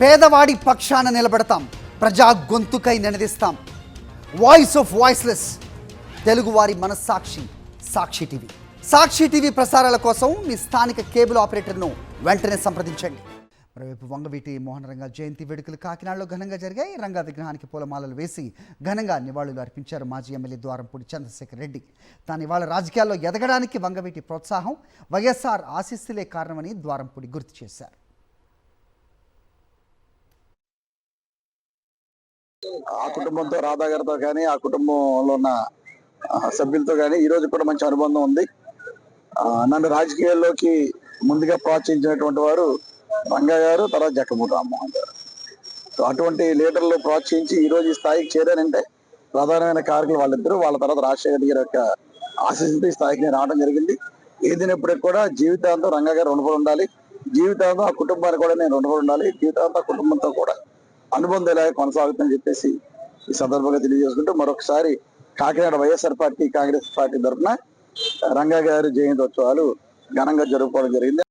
పేదవాడి పక్షాన నిలబడతాం, ప్రజా గొంతుకై నినదిస్తాం. వాయిస్ ఆఫ్ వాయిస్లెస్, తెలుగువారి మనస్సాక్షి సాక్షి టీవీ. సాక్షి టీవీ ప్రసారాల కోసం మీ స్థానిక కేబుల్ ఆపరేటర్ను వెంటనే సంప్రదించండి. మరోవైపు వంగవీటి మోహన రంగా జయంతి వేడుకలు కాకినాడలో ఘనంగా జరిగాయి. రంగా విగ్రహానికి పూలమాలలు వేసి ఘనంగా నివాళులు అర్పించారు మాజీ ఎమ్మెల్యే ద్వారంపూడి చంద్రశేఖర్ రెడ్డి. తాను ఇవాళ రాజకీయాల్లో ఎదగడానికి వంగవీటి ప్రోత్సాహం, వైఎస్ఆర్ ఆశీస్సులే కారణమని ద్వారంపూడి గుర్తు చేశారు. ఆ కుటుంబంతో, రాధా గారితో కానీ, ఆ కుటుంబంలో ఉన్న సభ్యులతో కానీ ఈ రోజు కూడా మంచి అనుబంధం ఉంది. నన్ను రాజకీయాల్లోకి ముందుగా ప్రోత్సహించినటువంటి వారు రంగా గారు, తర్వాత జక్కమూడి రామ్మోహన్ గారు. సో అటువంటి లీడర్లు ప్రోత్సహించి ఈ రోజు ఈ స్థాయికి చేరానంటే ప్రధానమైన కారకులు వాళ్ళిద్దరూ. వాళ్ళ తర్వాత రాజశేఖర్ గారి యొక్క ఆశీస్సులతో ఈ స్థాయికి నేను రావడం జరిగింది. ఏదైనప్పటికీ కూడా జీవితాంతం రంగా గారు రుణపడి ఉండాలి, జీవితాంతం ఆ కుటుంబానికి కూడా నేను రుణపడి ఉండాలి, జీవితాంతం ఆ కుటుంబంతో కూడా అనుబంధం ఇలాగే కొనసాగుతుందని చెప్పేసి ఈ సందర్భంగా తెలియజేసుకుంటూ మరొకసారి కాకినాడ వైఎస్ఆర్ పార్టీ, కాంగ్రెస్ పార్టీ తరఫున రంగా గారి జయంతి ఉత్సవాలు ఘనంగా జరుపుకోవడం జరిగింది.